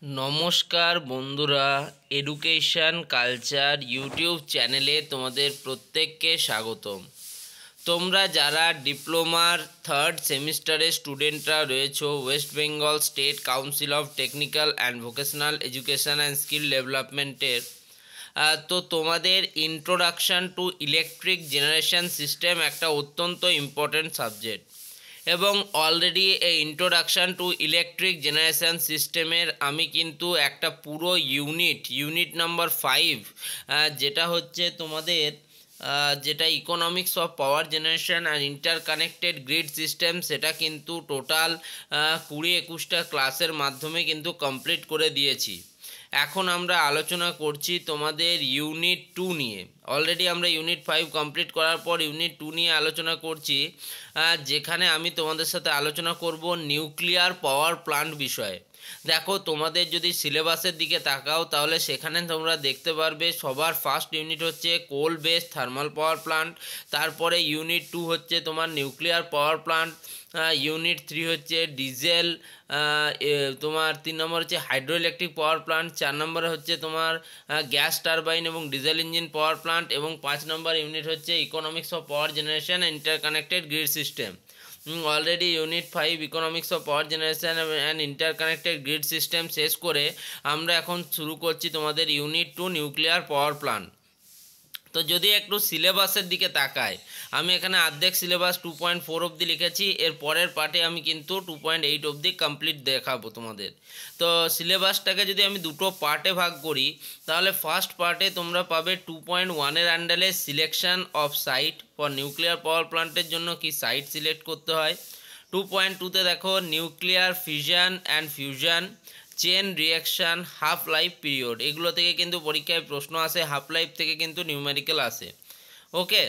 নমস্কার বন্ধুরা, education culture YouTube চ্যানেলে তোমাদের প্রত্যেককে স্বাগতম। তোমরা যারা ডিপ্লোমার থার্ড সেমিস্টারের স্টুডেন্টরা রয়েছো West Bengal state council of technical and vocational education and skill ডেভেলপমেন্টের তো তোমাদের introduction to electric generation system একটা অত্যন্ত ইম্পর্ট্যান্ট সাবজেক্ট এবং অলরেডি এই ইন্ট্রোডাকশান টু ইলেকট্রিক জেনারেশন সিস্টেমের আমি কিন্তু একটা পুরো ইউনিট নাম্বার 5 যেটা হচ্ছে তোমাদের যেটা economics of power generation and interconnected grid system, সেটা কিন্তু টোটাল 20-21টা ক্লাসের মাধ্যমে কিন্তু কমপ্লিট করে দিয়েছি। এখন আমরা আলোচনা করছি তোমাদের ইউনিট 2 নিয়ে। অলরেডি আমরা ইউনিট 5 কমপ্লিট করার পর ইউনিট 2 নিয়ে আলোচনা করছি, যেখানে আমি তোমাদের সাথে আলোচনা করব নিউক্লিয়ার পাওয়ার প্ল্যান্ট বিষয়ে। দেখো, তোমাদের যদি সিলেবাসের দিকে তাকাও তাহলে সেখানে তোমরা দেখতে পারবে সবার ফার্স্ট ইউনিট হচ্ছে কোল বেসড থার্মাল পাওয়ার প্ল্যান্ট, তারপরে ইউনিট 2 হচ্ছে তোমার নিউক্লিয়ার পাওয়ার প্ল্যান্ট, ইউনিট 3 হচ্ছে ডিজেল, তোমার 3 নম্বর হচ্ছে হাইড্রো ইলেকট্রিক পাওয়ার প্ল্যান্ট, 4 নম্বরে হচ্ছে তোমার গ্যাস টারবাইন এবং ডিজেল ইঞ্জিন পাওয়ার প্ল্যান্ট এবং 5 নম্বর ইউনিট হচ্ছে economics of power generation interconnected grid system. Already unit 5 economics of power generation and interconnected grid system শেষ করে আমরা এখন শুরু করছি তোমাদের ইউনিট 2 নিউক্লিয়ার পাওয়ার প্ল্যান্ট। তো যদি একটু সিলেবাসের দিকে তাকাই, আমি এখানে অর্ধেক সিলেবাস 2.4 অবধি লিখেছি, এর পরের পার্টে আমি কিন্তু 2.8 অবধি কমপ্লিট দেখাবো তোমাদের। তো সিলেবাসটাকে যদি আমি দুটো পার্টে ভাগ করি তাহলে ফার্স্ট পার্টে তোমরা পাবে 2.1-এর আন্ডারে selection of sight for nuclear power প্ল্যান্টের জন্য কি সাইট সিলেক্ট করতে হয়। 2.2-তে দেখো nuclear fission and fusion, chain reaction, half life period, এগুলো থেকে কিন্তু পরীক্ষায় প্রশ্ন আসে, হাফ লাইফ থেকে কিন্তু নিউমেরিক্যাল আসে। ওকে।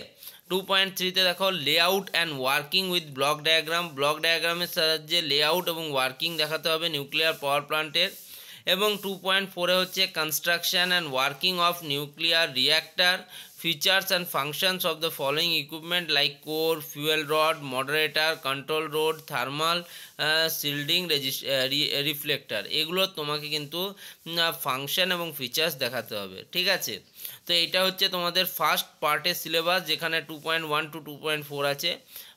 2.3-তে দেখো layout and working with block diagram, block ডায়াগ্রামের সাহায্যে লেআউট এবং ওয়ার্কিং দেখাতে হবে নিউক্লিয়ার পাওয়ার প্ল্যান্টের। এবং 2.4-এ হচ্ছে construction and working of nuclear reactor, features and functions of the following equipment like core, fuel rod, moderator, control rod, thermal shielding, reflector, এগুলো তোমাকে কিন্তু ফাংশন এবং ফিচার্স দেখাতে হবে। ঠিক আছে, তো এইটা হচ্ছে তোমাদের ফার্স্ট পার্টের সিলেবাস, যেখানে 2.1 to 2.4 আছে।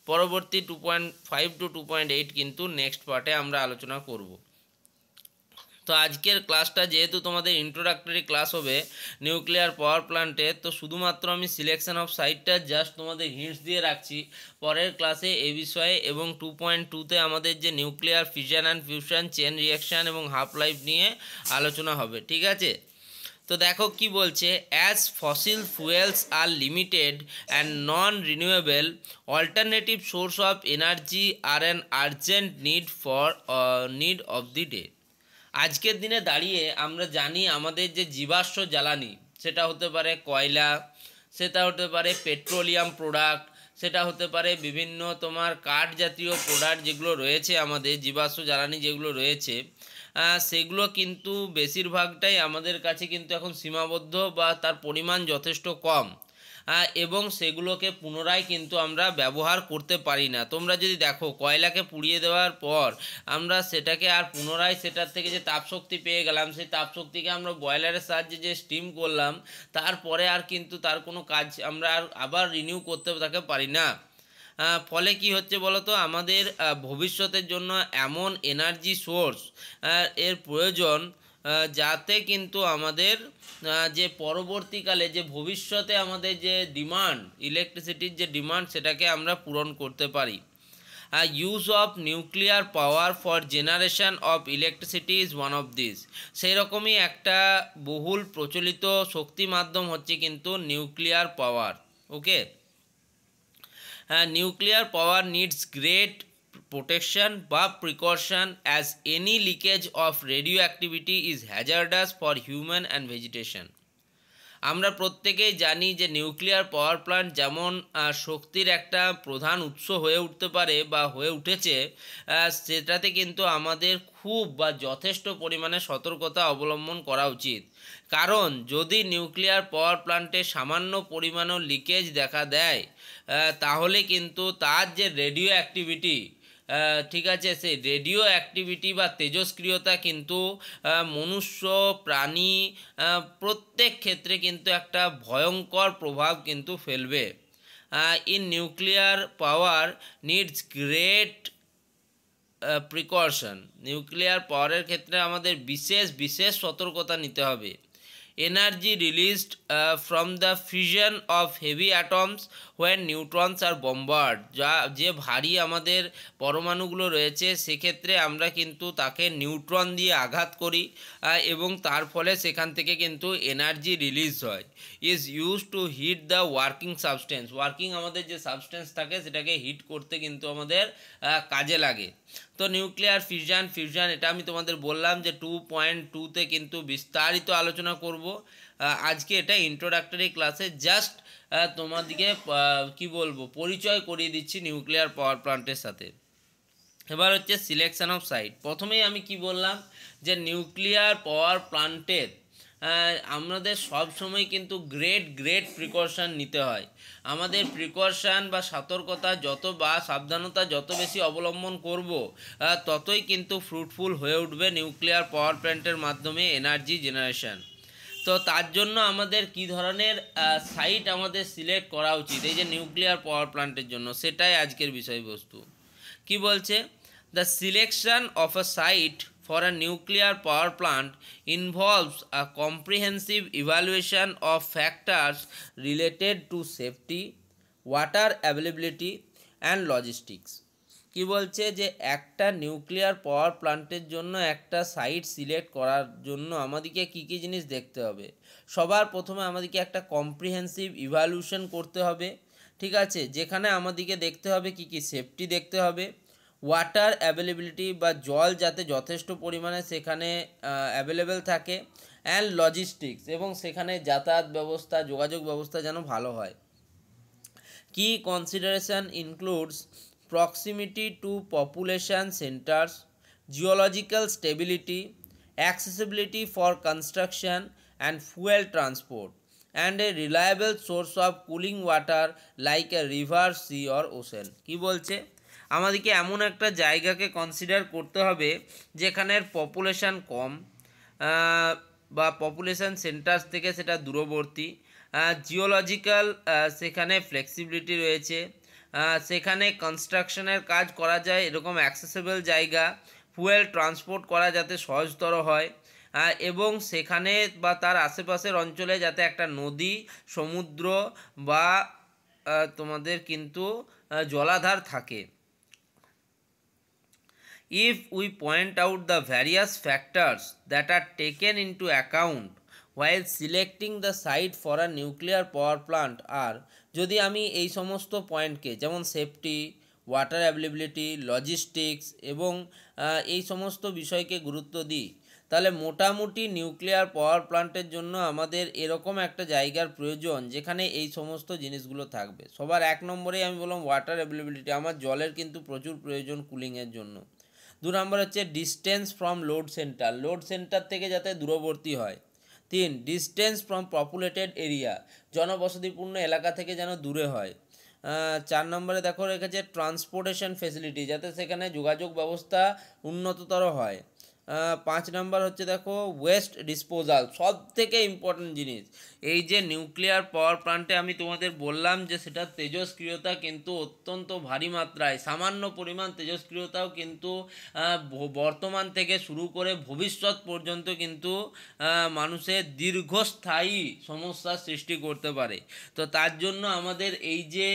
পরবর্তী 2.5 to 2.8 কিন্তু নেক্সট পার্টে আমরা আলোচনা করব। তো আজকের ক্লাসটা যেহেতু তোমাদের ইন্ট্রোডাক্টরি ক্লাস হবে নিউক্লিয়ার পাওয়ার প্ল্যান্টে, তো শুধুমাত্র আমি সিলেকশন অফ সাইটটা জাস্ট তোমাদের হিন্টস দিয়ে রাখছি। পরের ক্লাসে এই বিষয়ে এবং 2.2-তে আমাদের যে nuclear fission and fusion, chain reaction এবং হাফ লাইফ নিয়ে আলোচনা হবে। ঠিক আছে, তো দেখো কি বলছে, as fossil fuels are limited and non renewable alternative source of energy are an urgent need of the day. আজকের দিনে দাঁড়িয়ে আমরা জানি আমাদের যে জীবাশ্ম জ্বালানি, সেটা হতে পারে কয়লা, সেটা হতে পারে পেট্রোলিয়াম প্রোডাক্ট, সেটা হতে পারে বিভিন্ন তোমার কাঠ জাতীয় প্রোডাক্ট যেগুলো রয়েছে, আমাদের জীবাশ্ম জ্বালানি যেগুলো রয়েছে, সেগুলো কিন্তু বেশিরভাগটাই আমাদের কাছে কিন্তু এখন সীমাবদ্ধ বা তার পরিমাণ যথেষ্ট কম, এবং সেগুলোকে পুনরায় কিন্তু আমরা ব্যবহার করতে পারি না। তোমরা যদি দেখো, কয়লাকে পুড়িয়ে দেওয়ার পর আমরা সেটাকে আর পুনরায় সেটার থেকে যে তাপশক্তি পেয়ে গেলাম, সেই তাপশক্তিকে আমরা বয়লারের সাহায্যে যে স্টিম করলাম, তারপরে আর কিন্তু তার কোনো কাজ আমরা আর আবার রিনিউ করতে তাকে পারি না। ফলে কি হচ্ছে বলো তো, আমাদের ভবিষ্যতের জন্য এমন এনার্জি সোর্স এর প্রয়োজন যাতে কিন্তু আমাদের যে পরবর্তীকালে যে ভবিষ্যতে আমাদের যে ডিমান্ড, ইলেকট্রিসিটির যে ডিমান্ড, সেটাকে আমরা পূরণ করতে পারি। Use of nuclear power for generation of electricity is one of this. সেই রকমই একটা বহুল প্রচলিত শক্তি মাধ্যম হচ্ছে কিন্তু নিউক্লিয়ার পাওয়ার। ওকে, nuclear power needs great protection বা precaution as any leakage of radioactivity is hazardous for human and vegetation. আমরা প্রত্যেকেই জানি যে নিউক্লিয়ার পাওয়ার প্ল্যান্ট যেমন শক্তির একটা প্রধান উৎস হয়ে উঠতে পারে বা হয়ে উঠেছে, সেটাতে কিন্তু আমাদের খুব বা যথেষ্ট পরিমাণে সতর্কতা অবলম্বন করা উচিত। কারণ যদি নিউক্লিয়ার পাওয়ার প্ল্যান্টে সামান্য পরিমাণও লিকেজ দেখা দেয়, তাহলে কিন্তু তার যে রেডিও অ্যাক্টিভিটি, ঠিক আছে, সেই রেডিও অ্যাক্টিভিটি বা তেজস্ক্রিয়তা কিন্তু মনুষ্য, প্রাণী প্রত্যেক ক্ষেত্রে কিন্তু একটা ভয়ঙ্কর প্রভাব কিন্তু ফেলবে। In nuclear power needs great precaution. Nuclear পাওয়ারের ক্ষেত্রে আমাদের বিশেষ বিশেষ সতর্কতা নিতে হবে। Energy released from the fusion of heavy atoms when neutrons are bombard. যে ভারী আমাদের পরমাণুগুলো রয়েছে সেক্ষেত্রে আমরা কিন্তু তাকে নিউট্রন দিয়ে আঘাত করি এবং তার ফলে সেখান থেকে কিন্তু এনার্জি রিলিজ হয়। Is use to heat the working substance. Working আমাদের যে সাবস্টেন্স থাকে সেটাকে হিট করতে কিন্তু আমাদের কাজে লাগে। তো নিউক্লিয়ার ফিউশন এটা আমি তোমাদের বললাম যে 2.2তে কিন্তু বিস্তারিত আলোচনা করব। আজকে এটা ইন্ট্রোডাক্টরি ক্লাসে জাস্ট তোমাদেরকে কি বলবো পরিচয় করিয়ে দিচ্ছি নিউক্লিয়ার পাওয়ার প্ল্যান্টের সাথে। এবার হচ্ছে সিলেকশন অফ সাইট। প্রথমেই আমি কি বললাম যে নিউক্লিয়ার পাওয়ার প্ল্যান্টের আমাদের সব সময় কিন্তু গ্রেট প্রিকশন নিতে হয়। আমাদের প্রিকশন বা সতর্কতা যত বা সাবধানতা যত বেশি অবলম্বন করব ততই কিন্তু ফ্রুটফুল হয়ে উঠবে নিউক্লিয়ার পাওয়ার প্ল্যান্টের মাধ্যমে এনার্জি জেনারেশন। তো তার জন্য আমাদের কি ধরনের সাইট আমাদের সিলেক্ট করা উচিত এই যে নিউক্লিয়ার পাওয়ার প্ল্যান্টের জন্য, সেটাই আজকের বিষয়বস্তু। কি বলছে, the selection of a site for a nuclear power plant involves a comprehensive evaluation of factors related to safety, water availability and logistics. কি বলছে যে একটা নিউক্লিয়ার পাওয়ার প্ল্যান্টের জন্য একটা সাইট সিলেক্ট করার জন্য আমাদেরকে কী কী জিনিস দেখতে হবে। সবার প্রথমে আমাদেরকে একটা কম্প্রিহেন্সিভ ইভ্যালুয়েশন করতে হবে, ঠিক আছে, যেখানে আমাদেরকে দেখতে হবে কী কী সেফটি দেখতে হবে, ওয়াটার অ্যাভেলেবিলিটি বা জল যাতে যথেষ্ট পরিমাণে সেখানে অ্যাভেলেবেল থাকে, অ্যান্ড লজিস্টিক্স এবং সেখানে যাতায়াত ব্যবস্থা যোগাযোগ ব্যবস্থা যেন ভালো হয়। কি consideration includes proximity to population centres, geological stability, accessibility for construction and fuel transport, and a reliable source of cooling water like a river, sea or ocean. কি বলছে, আমাদেরকে এমন একটা জায়গাকে কনসিডার করতে হবে যেখানের পপুলেশান কম বা পপুলেশান সেন্টার থেকে সেটা দূরবর্তী, জিওলজিক্যাল সেখানে ফ্লেক্সিবিলিটি রয়েছে, সেখানে কনস্ট্রাকশনের কাজ করা যায় এরকম অ্যাক্সেসেবল জায়গা, ফুয়েল ট্রান্সপোর্ট করা যাতে সহজতর হয় এবং সেখানে বা তার আশেপাশের অঞ্চলে যাতে একটা নদী, সমুদ্র বা তোমাদের কিন্তু জলাধার থাকে। If we point out the various factors that are taken into account while selecting the site for a nuclear power plant are, যদি আমি এই সমস্ত পয়েন্টকে যেমন সেফটি, ওয়াটার অ্যাভেলেবিলিটি, লজিস্টিক্স এবং এই সমস্ত বিষয়কে গুরুত্ব দিই তাহলে মোটামুটি নিউক্লিয়ার পাওয়ার প্ল্যান্টের জন্য আমাদের এরকম একটা জায়গার প্রয়োজন যেখানে এই সমস্ত জিনিসগুলো থাকবে। সবার এক নম্বরেই আমি বললাম ওয়াটার অ্যাভেলেবিলিটি, আমার জলের কিন্তু প্রচুর প্রয়োজন কুলিংয়ের জন্য। 2 নম্বর হচ্ছে distance from load centre, load centre থেকে যাতে দূরবর্তী হয়। 3 ডিস্টেন্স ফ্রম পপুলেটেড এরিয়া, জনবসতিপূর্ণ এলাকা থেকে যেন দূরে হয়। 4 নম্বরে দেখো রেখেছে ট্রান্সপোর্টেশন ফেসিলিটি, যাতে সেখানে যোগাযোগ ব্যবস্থা উন্নততর হয়। 5 নম্বর হচ্ছে দেখো ওয়েস্ট ডিসপোজাল, সব থেকে ইম্পর্টেন্ট জিনিস। এই যে নিউক্লিয়ার পাওয়ার প্ল্যান্টে আমি তোমাদের বললাম যে সেটা তেজস্ক্রিয়তা কিন্তু অত্যন্ত ভারী মাত্রায়, সামান্য পরিমাণ তেজস্ক্রিয়তাও কিন্তু বর্তমান থেকে শুরু করে ভবিষ্যৎ পর্যন্ত কিন্তু মানুষের দীর্ঘস্থায়ী সমস্যার সৃষ্টি করতে পারে। তো তার জন্য আমাদের এই যে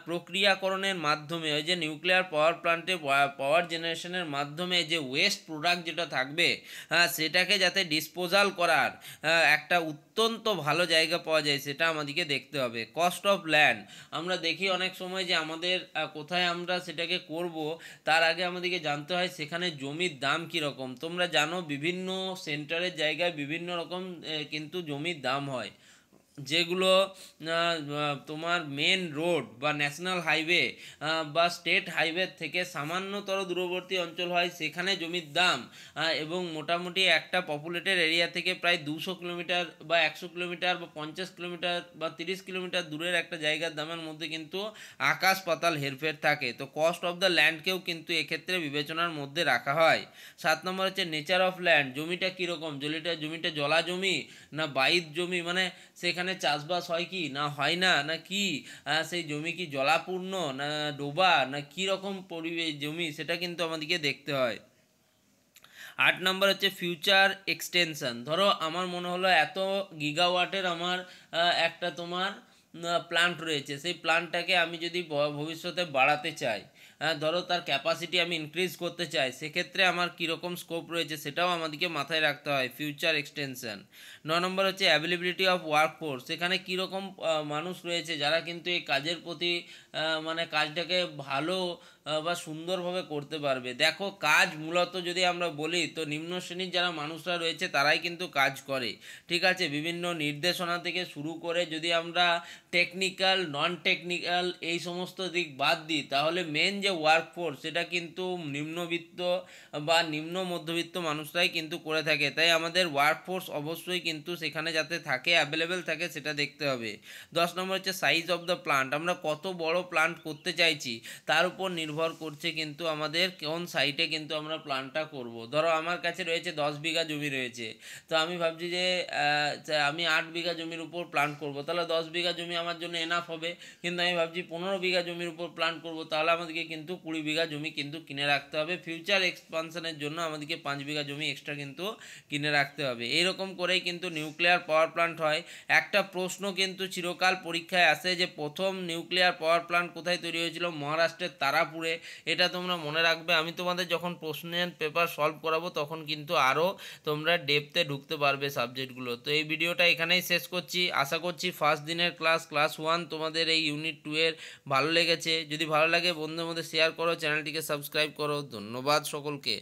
প্রক্রিয়াকরণের মাধ্যমে ওই যে নিউক্লিয়ার পাওয়ার প্ল্যান্টে পাওয়ার জেনারেশনের মাধ্যমে যে ওয়েস্ট প্রোডাক্ট যেটা থাকবে সেটাকে যাতে ডিসপোজাল করার একটা অত্যন্ত ভালো জায়গা পাওয়া যায় সেটা আমাদেরকে দেখতে হবে। কস্ট অফ ল্যান্ড, আমরা দেখি অনেক সময় যে আমাদের কোথায় আমরা সেটাকে করব তার আগে আমাদেরকে জানতে হয় সেখানে জমির দাম কীরকম। তোমরা জানো বিভিন্ন সেন্টারের জায়গায় বিভিন্ন রকম কিন্তু জমির দাম হয়। যেগুলো তোমার মেন রোড বা ন্যাশনাল হাইওয়ে বা স্টেট হাইওয়ে থেকে সামান্যতর দূরবর্তী অঞ্চল হয়, সেখানে জমির দাম এবং মোটামুটি একটা পপুলেটেড এরিয়া থেকে প্রায় 200 কিলোমিটার বা 100 কিলোমিটার বা 50 কিলোমিটার বা 30 কিলোমিটার দূরের একটা জায়গার দামের মধ্যে কিন্তু আকাশ পাতাল হেরফের থাকে। তো কস্ট অফ দ্য ল্যান্ডকেও কিন্তু এক্ষেত্রে বিবেচনার মধ্যে রাখা হয়। 7 নম্বর হচ্ছে নেচার অফ ল্যান্ড, জমিটা কীরকম, জমিটা জলা জমি না বাইর জমি, মানে সেখানে চাষবাস হয় কি না হয় না, না কি সেই জমি কি জলাপূর্ণ না ডোবা না কী রকম পরিবেশ জমি, সেটা কিন্তু আমাদেরকে দেখতে হয়। 8 নম্বর হচ্ছে ফিউচার এক্সটেনশন। ধরো আমার মনে হলো এত গিগাওয়াটের আমার একটা তোমার প্ল্যান্ট রয়েছে, সেই প্ল্যান্টটাকে আমি যদি ভবিষ্যতে বাড়াতে চাই, ধরো তার ক্যাপাসিটি আমি ইনক্রিজ করতে চাই, সেক্ষেত্রে আমার কীরকম স্কোপ রয়েছে সেটাও আমাদেরকে মাথায় রাখতে হয়, ফিউচার এক্সটেনশন। 9 নম্বর হচ্ছে অ্যাভেলেবিলিটি অফ ওয়ার্কফোর্স, সেখানে কীরকম মানুষ রয়েছে যারা কিন্তু এই কাজের প্রতি মানে কাজটাকে ভালো বা সুন্দরভাবে করতে পারবে। দেখো কাজ মূলত যদি আমরা বলি তো নিম্ন শ্রেণীর যারা মানুষরা রয়েছে তারাই কিন্তু কাজ করে, ঠিক আছে। বিভিন্ন নির্দেশনা থেকে শুরু করে যদি আমরা টেকনিক্যাল নন টেকনিক্যাল এই সমস্ত দিক বাদ দিই, তাহলে মেন যে ওয়ার্কফোর্স সেটা কিন্তু নিম্নবিত্ত বা নিম্ন মধ্যবিত্ত মানুষরাই কিন্তু করে থাকে। তাই আমাদের ওয়ার্কফোর্স অবশ্যই কিন্তু সেখানে যাতে থাকে, অ্যাভেলেবেল থাকে, সেটা দেখতে হবে। 10 নম্বর হচ্ছে সাইজ অফ দ্য প্লান্ট, আমরা কত বড় প্লান্ট করতে চাইছি তার উপর নির্ভর করছে কিন্তু আমাদের কোন সাইটে কিন্তু আমরা প্লান্টটা করব। ধরো আমার কাছে রয়েছে 10 বিঘা জমি রয়েছে, তো আমি ভাবছি যে আমি 8 বিঘা জমির উপর প্লান্ট করব, তাহলে 10 বিঘা জমি আমার জন্য এনাফ হবে। কিন্তু আমি ভাবছি 15 বিঘা জমির উপর প্লান্ট করব, তাহলে আমাদেরকে কিন্তু 20 বিঘা জমি কিন্তু কিনে রাখতে হবে। ফিউচার এক্সপানশনের জন্য আমাদেরকে 5 বিঘা জমি এক্সট্রা কিন্তু কিনে রাখতে হবে। এইরকম করেই কিন্তু নিউক্লিয়ার পাওয়ার প্লান্ট হয়। একটা প্রশ্ন কিন্তু চিরকাল পরীক্ষায় আসে যে প্রথম নিউক্লিয়ার পাওয়ার প্লান্ট কোথায় তৈরি হয়েছিল, মহারাষ্ট্রের তারাপুরে। এটা তোমরা মনে রাখবে, আমি তোমাদের যখন প্রশ্নের পেপার সলভ করাবো তখন কিন্তু আরও তোমরা ডেপথে ঢুকতে পারবে সাবজেক্টগুলো। তো এই ভিডিওটা এখানেই শেষ করছি। আশা করছি ফার্স্ট দিনের ক্লাস 1 তোমাদের এই ইউনিট 2 এর ভালো লেগেছে। যদি ভালো লাগে বন্ধুদের মধ্যে শেয়ার করো, চ্যানেলটিকে সাবস্ক্রাইব করো। ধন্যবাদ সকলকে।